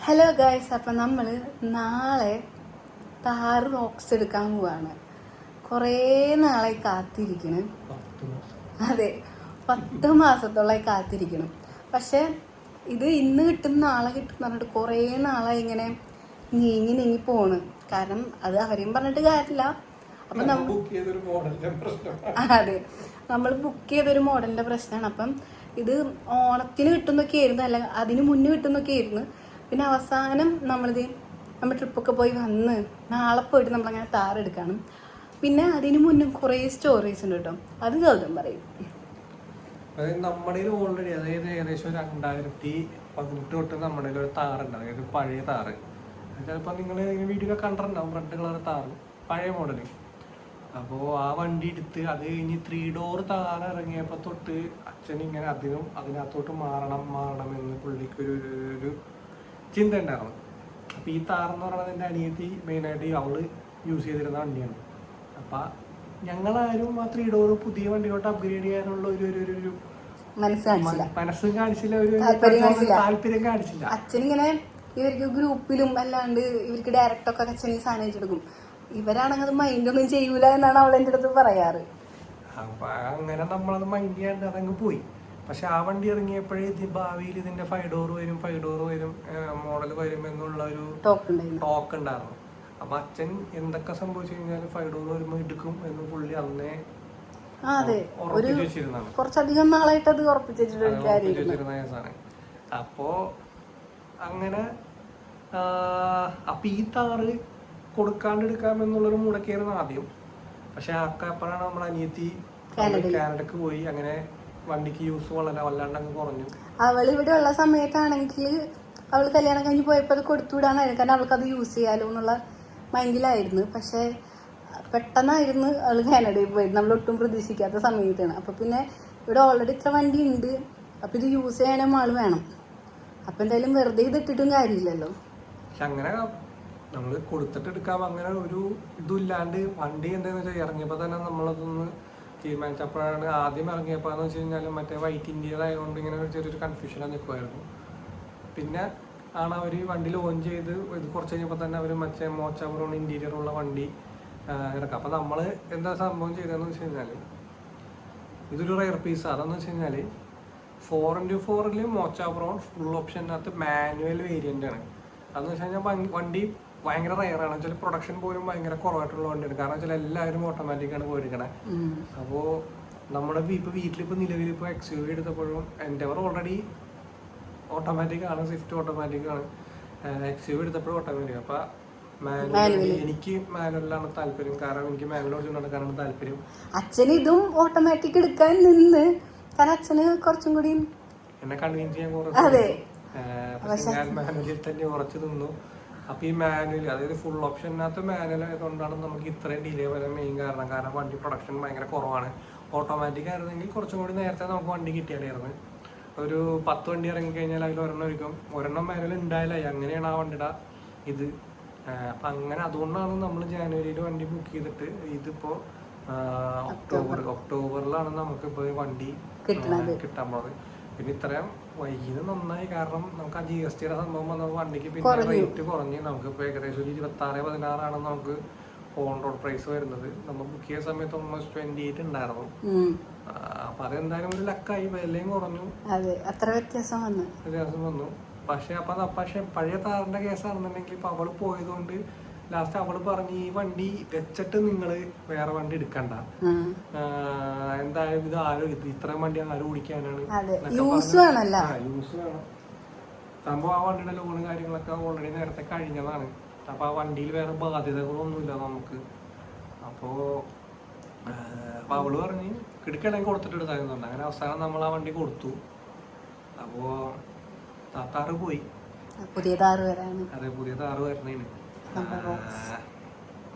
Hello guys, അപ്പം നമ്മൾ നാളെ താറ് റോക്സ് എടുക്കാൻ പോവാണ്. കുറേ നാളായി കാത്തിരിക്കണം. അതെ, 10 മാസത്തോളമായി കാത്തിരിക്കണം. പക്ഷെ ഇത് ഇന്ന് കിട്ടും നാളെ കിട്ടും പറഞ്ഞിട്ട് കുറേ നാളായി ഇങ്ങനെ നീങ്ങി പോണ്. കാരണം അത് അവരെയും പറഞ്ഞിട്ട് കാര്യമില്ല. അപ്പം അതെ, നമ്മൾ ബുക്ക് ചെയ്തൊരു മോഡലിന്റെ പ്രശ്നമാണ്. അപ്പം ഇത് ഓണത്തിന് കിട്ടുന്നൊക്കെ ആയിരുന്നു, അല്ല അതിന് മുന്നേ കിട്ടുന്നൊക്കെ ആയിരുന്നു. പിന്നെ അവസാനം നമ്മൾ ട്രിപ്പൊക്കെ പോയി വന്ന് നാളെ പോയിട്ട് നമ്മളങ്ങനെ താറെടുക്കണം. പിന്നെ അതിന് മുന്നേ കുറേ സ്റ്റോറീസ് ഉണ്ട് കേട്ടോ, അത് ഗൗതം പറയും. അതായത് നമ്മുടെ ഓൾറെഡി അതായത് ഏകദേശം 2018 തൊട്ട് നമ്മുടെ ഒരു താറുണ്ട്, അതായത് പഴയ താറ്. ചിലപ്പോൾ നിങ്ങൾ വീഡിയോ കണ്ടിട്ടുണ്ടാവും, റെഡ് കളർ താറ്, പഴയ മോഡല്. അപ്പോൾ ആ വണ്ടി എടുത്ത് അത് കഴിഞ്ഞ് 3 ഡോർ താറ് ഇറങ്ങിയപ്പോൾ തൊട്ട് അച്ഛൻ ഇങ്ങനെ അതിനകത്തോട്ട് മാറണം എന്ന് പുള്ളിക്ക് ഒരു ചിന്ത ഉണ്ടായിരുന്നു. അപ്പോൾ ഈ താറെന്ന് പറയുന്നത് എൻ്റെ അനിയത്തി മെയിനായിട്ട് അവള് യൂസ് ചെയ്തിരുന്ന വണ്ടിയാണ്. അപ്പം ഞങ്ങളാരും ആ 3 ഡോർ പുതിയ വണ്ടിയോട്ട് അപ്ഗ്രേഡ് ചെയ്യാനുള്ള ഒരു മനസ്സും കാണിച്ചില്ല, ഒരു താല്പര്യം കാണിച്ചില്ല. അച്ഛനിങ്ങനെ ഇവർക്ക് ഗ്രൂപ്പിലും അല്ലാണ്ട് ഇവർക്ക് ഡയറക്റ്റൊക്കെ അച്ഛൻ ഈ സാധനം വെച്ചെടുക്കും. ഇവരാണെങ്കിൽ അത് മൈൻഡൊന്നും ചെയ്യൂല എന്നാണ് അവൾ എൻ്റെ അടുത്ത് പറയാറ്. അപ്പൊ അങ്ങനെ നമ്മളത് മൈൻഡ് ചെയ്യാണ്ട് അതങ്ങ് പോയി. പക്ഷെ ആ വണ്ടി ഇറങ്ങിയപ്പോഴേ ഭാവിയിൽ ഇതിന്റെ 5 ഡോർ വരും മോഡൽ വരും എന്നുള്ള ഒരു ടോക്ക് ഉണ്ടായിരുന്നു. അപ്പൊ അച്ഛൻ എന്തൊക്കെ സംഭവിച്ചു കഴിഞ്ഞാലും 5 ഡോർ വരുമ്പോ എടുക്കും എന്ന് പുള്ളി അന്നേ ഉറപ്പിച്ചു വെച്ചിരുന്നതാണ്. കുറച്ചധികം നാളായിട്ട് അത് ഉറപ്പിച്ചു വെച്ചിരുന്ന. അപ്പോ അങ്ങനെ അപ്പൊ ഈ താറ് കൊടുക്കാണ്ടെടുക്കാമെന്നുള്ളൊരു മൂടക്കായിരുന്നു ആദ്യം. പക്ഷെ അപ്പോഴാണ് നമ്മുടെ അനിയത്തി കാനഡക്ക് പോയി. അങ്ങനെ വണ്ടിക്ക് യൂസ് വല്ലാണ്ട് അങ്ങ് കുറഞ്ഞു. അവൾ ഇവിടെ ഉള്ള സമയത്താണെങ്കിൽ അവൾ കല്യാണം കഴിഞ്ഞ് പോയപ്പോൾ അത് കൊടുത്തുവിടാനായിരുന്നു, കാരണം അവൾക്ക് അത് യൂസ് ചെയ്യാലോ എന്നുള്ള മൈൻഡിലായിരുന്നു. പക്ഷെ പെട്ടെന്നായിരുന്നു അവൾ കാനഡയിൽ പോയത്, നമ്മളൊട്ടും പ്രതീക്ഷിക്കാത്ത സമയത്താണ്. അപ്പൊ പിന്നെ ഇവിടെ ഓൾറെഡി ഇത്ര വണ്ടി ഉണ്ട്, അപ്പൊ ഇത് യൂസ് ചെയ്യാനും ആൾ വേണം. അപ്പൊ എന്തായാലും വെറുതെ ഇതിട്ടിട്ടും കാര്യമില്ലല്ലോ. പക്ഷെ അങ്ങനെ നമ്മള് കൊടുത്തിട്ട് എടുക്കാം അങ്ങനെ ഒരു ഇതുമില്ലാണ്ട് വണ്ടി എന്താന്ന് വെച്ചാൽ ഇറങ്ങിയപ്പോ തന്നെ നമ്മളതൊന്ന് തീരുമാനിച്ചപ്പോഴാണ്. ആദ്യം ഇറങ്ങിയപ്പോ എന്ന് വെച്ച് കഴിഞ്ഞാൽ മറ്റേ വൈറ്റ് ഇന്ത്യയിൽ ആയതുകൊണ്ട് ഇങ്ങനെ ചെറിയൊരു കൺഫ്യൂഷനാണ് നിൽക്കുമായിരുന്നു. പിന്നെ ആണ് അവർ വണ്ടി ലോഞ്ച് ചെയ്ത് ഇത് കുറച്ച് കഴിഞ്ഞപ്പോൾ തന്നെ അവർ മറ്റേ മോച്ചാബ്രൗൺ ഇന്റീരിയറുള്ള വണ്ടി ഇറക്കാം. അപ്പം നമ്മൾ എന്താ സംഭവം ചെയ്തതെന്ന് വെച്ച് കഴിഞ്ഞാൽ ഇതൊരു റെയർ പീസ്. അതെന്ന് വെച്ച് കഴിഞ്ഞാൽ 4x4 മോച്ചാബ്രൗൺ ഫുൾ ഓപ്ഷനകത്ത് മാനുവൽ വേരിയൻ്റ് ആണ്. അതെന്ന് വെച്ച് കഴിഞ്ഞാൽ വണ്ടി ഭയങ്കര റയറാണ്. വെച്ചാൽ പ്രൊഡക്ഷൻ പോലും ഭയങ്കര കുറവായിട്ടുള്ള വണ്ടിയാണ്. കാരണം വെച്ചാൽ എല്ലാവരും ഓട്ടോമാറ്റിക്കാണ് പോയിരിക്കണേ. അപ്പോൾ നമ്മുടെ വീട്ടിലിപ്പോൾ നിലവിലിപ്പോൾ XUV എടുത്തപ്പോഴും എൻ്റെവർ ഓൾറെഡി ഓട്ടോമാറ്റിക്കാണ്, സ്വിഫ്റ്റ് ഓട്ടോമാറ്റിക്കാണ്. XUV എടുത്തപ്പോഴും ഓട്ടോമാറ്റിക്. അപ്പോൾ എനിക്ക് മാനുവലിലാണ് താല്പര്യം, കാരണം എനിക്ക് മാനുവൽ ഓടിച്ചു നടക്കാനാണ് താല്പര്യം. അച്ഛന് ഇതും ഓട്ടോമാറ്റിക് എടുക്കാൻ നിന്ന്, കാരണം അച്ഛന് കുറച്ചും കൂടി എന്നെ കൺവിൻസ് ചെയ്യാൻ കുറച്ച്, പക്ഷെ ഞാൻ മാനുവലിൽ തന്നെ ഉറച്ചു നിന്നു. അപ്പൊ ഈ മാനുവൽ, അതായത് ഫുൾ ഓപ്ഷനകത്ത് മാനുവൽ ആയതുകൊണ്ടാണ് നമുക്ക് ഇത്രയും ഡിലേ വരാൻ മെയിൻ കാരണം. കാരണം വണ്ടി പ്രൊഡക്ഷൻ ഭയങ്കര കുറവാണ്. ഓട്ടോമാറ്റിക് ആയിരുന്നെങ്കിൽ കുറച്ചും കൂടി നേരത്തെ നമുക്ക് വണ്ടി കിട്ടിയാലായിരുന്നു. ഒരു 10 വണ്ടി ഇറങ്ങിക്കഴിഞ്ഞാൽ അതിൽ ഒരെണ്ണം മാനുവൽ ഉണ്ടായില്ലായി. അങ്ങനെയാണ് ആ വണ്ടിയുടെ ഇത്. അപ്പം അങ്ങനെ അതുകൊണ്ടാണ് നമ്മൾ ജനുവരിയിൽ വണ്ടി ബുക്ക് ചെയ്തിട്ട് ഇതിപ്പോ ഒക്ടോബറിലാണ് നമുക്കിപ്പോൾ വണ്ടി കിട്ടാൻ പോകുന്നത്. പിന്നെ ഇത്രയും വൈകിയത് നന്നായി, കാരണം നമുക്ക് ആ GST സംഭവം വന്ന വണ്ടിക്ക് പിന്നെ റേറ്റ് കുറഞ്ഞ് നമുക്കിപ്പോൾ ഏകദേശം ഒരു 26-16 നമുക്ക് ഓൺ റോഡ് പ്രൈസ് വരുന്നത്. നമ്മൾ ബുക്ക് ചെയ്ത സമയത്ത് ഓൾമോസ്റ്റ് 28 ഉണ്ടായിരുന്നു. അപ്പൊ അതെന്തായാലും ഒരു ലക്കായി, വിലയും കുറഞ്ഞു, വ്യത്യാസം വന്നു. പക്ഷെ പഴയ താറിന്റെ കേസാണെന്നുണ്ടെങ്കിൽ ഇപ്പൊ അവള് പോയതുകൊണ്ട് ലാസ്റ്റ് അവള് പറഞ്ഞ് ഈ വണ്ടി വെച്ചിട്ട് നിങ്ങള് വേറെ വണ്ടി എടുക്കണ്ട, എന്തായാലും ഇത് ഇത്രയും വണ്ടി ആരും ഓടിക്കാനാണ്, യൂസ് വേണം സംഭവം. ആ വണ്ടിയുടെ ലോണ് കാര്യങ്ങളൊക്കെ ഓൾറെഡി നേരത്തെ കഴിഞ്ഞതാണ്. അപ്പൊ ആ വണ്ടിയിൽ വേറെ ബാധ്യതകളൊന്നുമില്ല നമുക്ക്. അപ്പോ അവള് പറഞ്ഞ് കിടക്കണമെങ്കിൽ കൊടുത്തിട്ട് എടുത്തായിരുന്നു. അങ്ങനെ അവസാനം നമ്മൾ ആ വണ്ടി കൊടുത്തു. അപ്പോ താറ് പോയി, പുതിയ താറ് വരാണ്. അതെ, പുതിയ താറ് വരണേന്.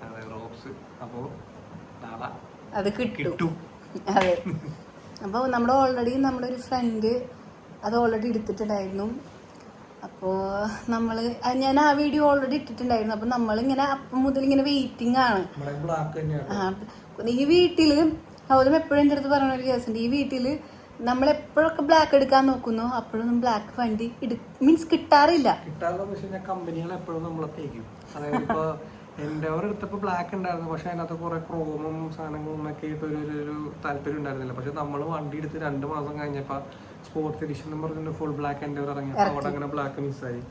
അതെ, റോക്സ്. അപ്പോ അത് കിട്ടും. അതെ, അപ്പോൾ നമ്മുടെ ഒരു ഫ്രണ്ട് അത് ഓൾറെഡി എടുത്തിട്ടുണ്ടായിരുന്നു. അപ്പോൾ ഞാൻ ആ വീഡിയോ ഓൾറെഡി ഇട്ടിട്ടുണ്ടായിരുന്നു. അപ്പോൾ നമ്മളിങ്ങനെ അപ്പം മുതൽ ഇങ്ങനെ വെയിറ്റിംഗ് ആണ്. ഈ വീട്ടിൽ ഗൗതം എപ്പോഴും എൻ്റെ അടുത്ത് പറയുന്ന ഒരു കേസുണ്ട്. ഈ വീട്ടിൽ നമ്മളെപ്പോഴൊക്കെ ബ്ലാക്ക് എടുക്കാൻ നോക്കുന്നു അപ്പോഴൊന്നും ബ്ലാക്ക് വണ്ടി മീൻസ് കിട്ടാറില്ല. കിട്ടാറില്ലെന്ന് വെച്ച് കഴിഞ്ഞാൽ കമ്പനികൾ എപ്പോഴും നമ്മളെ തേക്കും. അതായത് ഇപ്പോൾ എൻഡവർ എടുത്തപ്പോൾ ബ്ലാക്ക് ഉണ്ടായിരുന്നു, പക്ഷെ അതിനകത്ത് കുറെ ക്രോമും സാധനങ്ങളും ഒക്കെ ആയിട്ട് ഒരു താല്പര്യം ഉണ്ടായിരുന്നില്ല. പക്ഷെ നമ്മൾ വണ്ടി എടുത്ത് 2 മാസം കഴിഞ്ഞപ്പോൾ സ്പോർട്സ് എഡിഷൻ എന്ന് പറഞ്ഞിട്ട് ഫുൾ ബ്ലാക്ക് എൻഡവർ ഇറങ്ങിയപ്പോൾ അവിടെ അങ്ങനെ ബ്ലാക്ക് മിസ്സായി.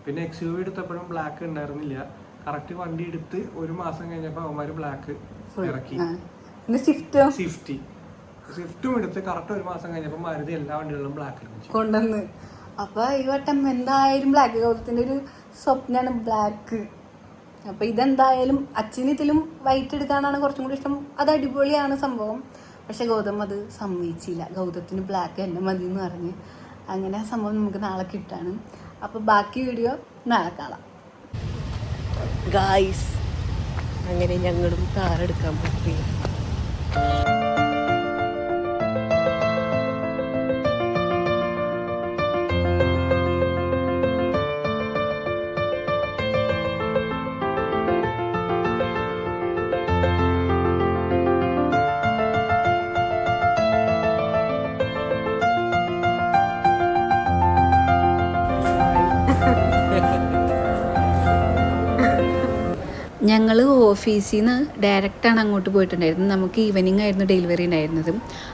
പിന്നെ XUV എടുത്തപ്പോഴും ബ്ലാക്ക് ഉണ്ടായിരുന്നില്ല. കറക്റ്റ് വണ്ടി എടുത്ത് 1 മാസം കഴിഞ്ഞപ്പോൾ അവന്മാര് ബ്ലാക്ക് ഇറക്കി. സ്വിഫ്റ്റും എടുത്ത് കറക്റ്റ് 1 മാസം കഴിഞ്ഞപ്പോൾ മാരുതി എല്ലാ വണ്ടികളിലും ബ്ലാക്ക് കൊണ്ടുവന്ന്. അപ്പൊ ഈ വട്ടം എന്തായാലും ബ്ലാക്ക്, ഗൗതത്തിന്റെ ഒരു സ്വപ്നാണ് ബ്ലാക്ക്. അപ്പൊ ഇതെന്തായാലും അച്ഛന് ഇതിലും വൈറ്റ് എടുക്കാനാണ് കുറച്ചും കൂടി ഇഷ്ടം. അത് അടിപൊളിയാണ് സംഭവം. പക്ഷെ ഗൗതം അത് സമ്മതിച്ചില്ല. ഗൗതത്തിന് ബ്ലാക്ക് തന്നെ മതി എന്ന് പറഞ്ഞ് അങ്ങനെ ആ സംഭവം നമുക്ക് നാളെ കിട്ടാണ്. അപ്പൊ ബാക്കി വീഡിയോ നാളെ കാണാം ഗായ്സ്. അങ്ങനെ ഞങ്ങളും താറെടുക്കാൻ പറ്റി. ഞങ്ങൾ ഓഫീസിൽ നിന്ന് ഡയറക്റ്റാണ് അങ്ങോട്ട് പോയിട്ടുണ്ടായിരുന്നത്. നമുക്ക് ഈവനിങ് ആയിരുന്നു ഡെലിവറി ഉണ്ടായിരുന്നത്.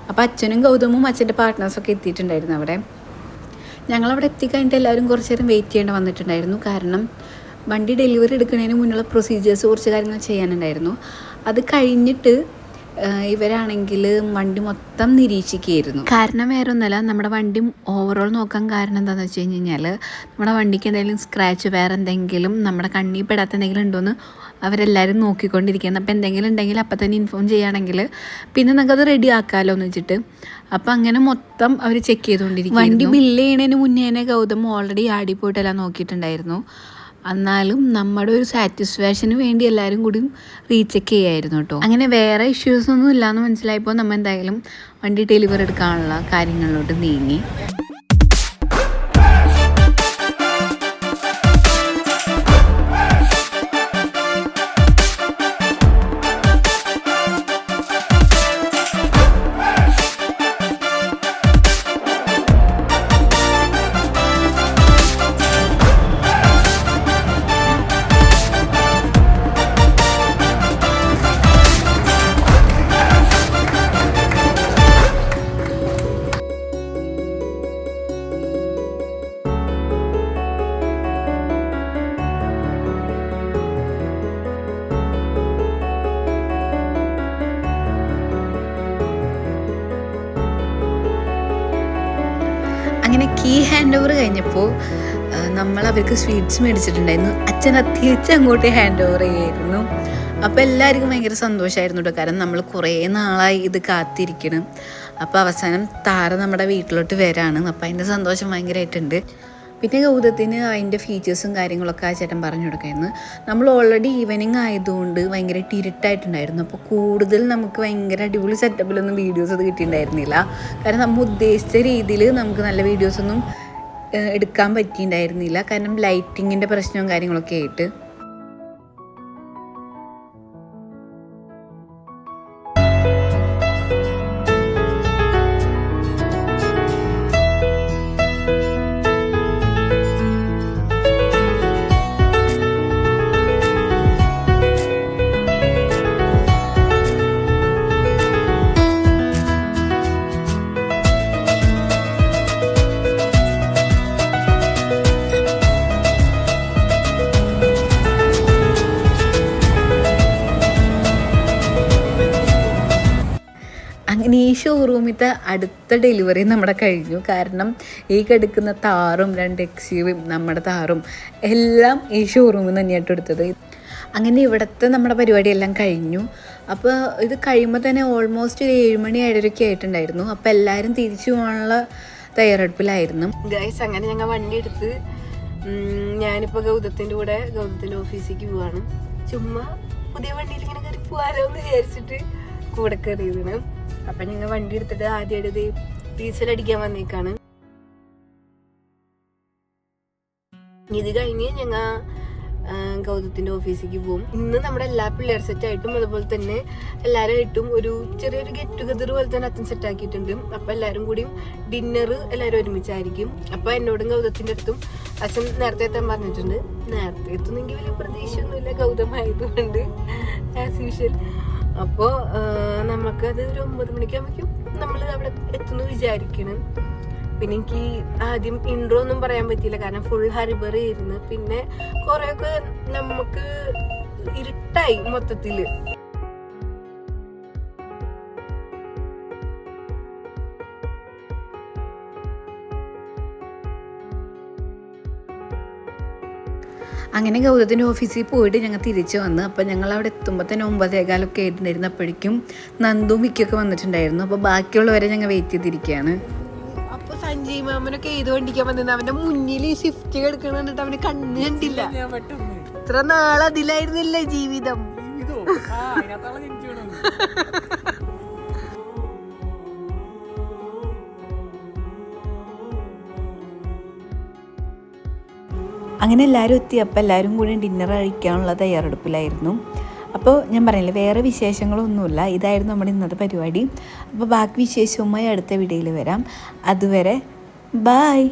അപ്പോൾ അച്ഛനും ഗൗതമും അച്ഛൻ്റെ പാർട്ട്നേഴ്സൊക്കെ എത്തിയിട്ടുണ്ടായിരുന്നു അവിടെ. ഞങ്ങളവിടെ എത്തിക്കഴിഞ്ഞിട്ട് എല്ലാവരും കുറച്ച് നേരം വെയിറ്റ് ചെയ്യേണ്ടി വന്നിട്ടുണ്ടായിരുന്നു. കാരണം വണ്ടി ഡെലിവറി എടുക്കുന്നതിന് മുന്നുള്ള പ്രൊസീജിയേഴ്സ് കുറച്ച് കാര്യങ്ങൾ ചെയ്യാനുണ്ടായിരുന്നു. അത് കഴിഞ്ഞിട്ട് ഇവരാണെങ്കിൽ വണ്ടി മൊത്തം നിരീക്ഷിക്കുകയായിരുന്നു. കാരണം വേറെ ഒന്നുമല്ല, നമ്മുടെ വണ്ടി ഓവറോൾ നോക്കാൻ കാരണം എന്താണെന്ന് വെച്ച് കഴിഞ്ഞാൽ നമ്മുടെ വണ്ടിക്ക് എന്തെങ്കിലും സ്ക്രാച്ച് വേറെ എന്തെങ്കിലും നമ്മുടെ കണ്ണിൽ പെടാത്ത എന്തെങ്കിലും ഉണ്ടോയെന്ന് അവരെല്ലാവരും നോക്കിക്കൊണ്ടിരിക്കുന്നത്. അപ്പോൾ എന്തെങ്കിലും ഉണ്ടെങ്കിൽ അപ്പം തന്നെ ഇൻഫോം ചെയ്യുകയാണെങ്കിൽ പിന്നെ നമുക്കത് റെഡി ആക്കാമല്ലോ എന്ന് വെച്ചിട്ട് അപ്പം അങ്ങനെ മൊത്തം അവർ ചെക്ക് ചെയ്തുകൊണ്ടിരിക്കും. വണ്ടി ബില്ല് ചെയ്യണതിന് മുന്നേ തന്നെ ഗൗതം ഓൾറെഡി ആടി പോയിട്ടെല്ലാം നോക്കിയിട്ടുണ്ടായിരുന്നു. എന്നാലും നമ്മുടെ ഒരു സാറ്റിസ്ഫാക്ഷന് വേണ്ടി എല്ലാവരും കൂടി റീചെക്ക് ചെയ്യായിരുന്നു കേട്ടോ. അങ്ങനെ വേറെ ഇഷ്യൂസ് ഒന്നും ഇല്ലയെന്ന് മനസ്സിലായപ്പോൾ നമ്മൾ എന്തായാലും വണ്ടി ഡെലിവറി എടുക്കാനുള്ള കാര്യങ്ങളിലോട്ട് നീങ്ങി. അങ്ങനെ കീ ഹാൻഡ് ഓവർ കഴിഞ്ഞപ്പോൾ നമ്മൾ അവർക്ക് സ്വീറ്റ്സ് മേടിച്ചിട്ടുണ്ടായിരുന്നു. അച്ഛൻ തിരിച്ച് അങ്ങോട്ട് ഹാൻഡ് ഓവർ ചെയ്യായിരുന്നു. അപ്പോൾ എല്ലാവർക്കും ഭയങ്കര സന്തോഷമായിരുന്നു കേട്ടോ. കാരണം നമ്മൾ കുറേ നാളായി ഇത് കാത്തിരിക്കണം. അപ്പോൾ അവസാനം താര നമ്മുടെ വീട്ടിലോട്ട് വരാണ്. അപ്പോൾ അതിൻ്റെ സന്തോഷം ഭയങ്കരമായിട്ടുണ്ട്. പിന്നെ ഗൗതത്തിന് അതിൻ്റെ ഫീച്ചേഴ്സും കാര്യങ്ങളൊക്കെ ആ ചേട്ടൻ പറഞ്ഞു കൊടുക്കായിരുന്നു. നമ്മൾ ഓൾറെഡി ഈവനിങ് ആയതുകൊണ്ട് ഭയങ്കര ഇരുട്ടായിട്ടുണ്ടായിരുന്നു. അപ്പോൾ കൂടുതൽ നമുക്ക് ഭയങ്കര അടിപൊളി സെറ്റപ്പിലൊന്നും വീഡിയോസ് അത് കിട്ടിയിട്ടുണ്ടായിരുന്നില്ല. കാരണം നമ്മൾ ഉദ്ദേശിച്ച രീതിയിൽ നമുക്ക് നല്ല വീഡിയോസൊന്നും എടുക്കാൻ പറ്റിയിട്ടുണ്ടായിരുന്നില്ല. കാരണം ലൈറ്റിങ്ങിൻ്റെ പ്രശ്നവും കാര്യങ്ങളൊക്കെ ആയിട്ട്. അങ്ങനെ ഈ ഷോറൂമിലത്തെ അടുത്ത ഡെലിവറി നമ്മുടെ കഴിഞ്ഞു. കാരണം ഈ കിടക്കുന്ന താറും 2 XUVയും നമ്മുടെ താറും എല്ലാം ഈ ഷോറൂമിൽ തന്നെയായിട്ട് എടുത്തത്. അങ്ങനെ ഇവിടുത്തെ നമ്മുടെ പരിപാടിയെല്ലാം കഴിഞ്ഞു. അപ്പോൾ ഇത് കഴിയുമ്പോൾ തന്നെ ഓൾമോസ്റ്റ് ഒരു 7 മണി 7:30 ആയിട്ടുണ്ടായിരുന്നു. അപ്പോൾ എല്ലാവരും തിരിച്ചു പോകാനുള്ള തയ്യാറെടുപ്പിലായിരുന്നു. ഗൈസ് അങ്ങനെ ഞങ്ങൾ വണ്ടി എടുത്ത് ഞാനിപ്പോൾ ഗൗതത്തിൻ്റെ കൂടെ ഗൗതത്തിൻ്റെ ഓഫീസിലേക്ക് പോവാണ്. ചുമ്മാ പുതിയ വണ്ടിയിൽ ഇങ്ങനെ കയറി പോകാലോ എന്ന് വിചാരിച്ചിട്ട് കൂടെ കയറിയതാണ്. അപ്പം ഞങ്ങൾ വണ്ടി എടുത്തിട്ട് ആദ്യമായിട്ട് ഡീസൽ അടിക്കാൻ വന്നേക്കാണ്. ഇത് കഴിഞ്ഞ് ഞങ്ങൾ ഗൗതത്തിൻ്റെ ഓഫീസിലേക്ക് പോകും. ഇന്ന് നമ്മുടെ എല്ലാ പിള്ളേർ സെറ്റായിട്ടും അതുപോലെ തന്നെ എല്ലാവരുമായിട്ടും ഒരു ചെറിയൊരു ഗെറ്റ് ടുഗദർ പോലെ തന്നെ അച്ഛൻ സെറ്റാക്കിയിട്ടുണ്ട്. അപ്പോൾ എല്ലാവരും കൂടിയും ഡിന്നർ എല്ലാവരും ഒരുമിച്ചായിരിക്കും. അപ്പോൾ എന്നോടും ഗൗതത്തിൻ്റെ അടുത്തും അച്ഛൻ നേരത്തെ എത്താൻ പറഞ്ഞിട്ടുണ്ട്. നേരത്തെ എത്തുന്നെങ്കിൽ വലിയ പ്രതീക്ഷയൊന്നുമില്ല, ഗൗതമായതുകൊണ്ട് ആസ് യൂഷ്വൽ. അപ്പോൾ നമുക്കത് ഒരു 9 മണിക്കാകുമ്പോഴേക്കും നമ്മൾ അവിടെ എത്തുന്നു വിചാരിക്കണം. പിന്നെ എനിക്ക് ആദ്യം ഇൻട്രോ ഒന്നും പറയാൻ പറ്റിയില്ല, കാരണം ഫുൾ ഹരിബറി ആയിരുന്നു. പിന്നെ കുറേയൊക്കെ നമുക്ക് ഇരുട്ടായി മൊത്തത്തില്. അങ്ങനെ ഗൗതത്തിൻ്റെ ഓഫീസിൽ പോയിട്ട് ഞങ്ങൾ തിരിച്ചു വന്ന്. അപ്പോൾ ഞങ്ങൾ അവിടെ എത്തുമ്പോൾ തന്നെ 9:15 ആയിട്ടുണ്ടായിരുന്നു. അപ്പോഴേക്കും നന്ദു മിക്കൊക്കെ വന്നിട്ടുണ്ടായിരുന്നു. അപ്പോൾ ബാക്കിയുള്ളവരെ ഞങ്ങൾ വെയിറ്റ് ചെയ്തിരിക്കുകയാണ്. അപ്പോൾ സഞ്ജയ് മാമനൊക്കെ ഏത് വണ്ടിക്കാൻ വന്നത്, അവൻ്റെ മുന്നിൽ ഷിഫ്റ്റ് കിടക്കണം കണ്ടിട്ട് അവന് കണ്ണ് കണ്ടില്ല. ഇത്ര നാളതിലായിരുന്നില്ല ജീവിതം. അങ്ങനെ എല്ലാവരും എത്തിയപ്പോൾ എല്ലാവരും കൂടി ഡിന്നർ കഴിക്കാനുള്ള തയ്യാറെടുപ്പിലായിരുന്നു. അപ്പോൾ ഞാൻ പറഞ്ഞില്ലേ, വേറെ വിശേഷങ്ങളൊന്നുമില്ല. ഇതായിരുന്നു നമ്മുടെ ഇന്നത്തെ പരിപാടി. അപ്പോൾ ബാക്കി വിശേഷവുമായി അടുത്ത വീഡിയോയിൽ വരാം. അതുവരെ ബായ്.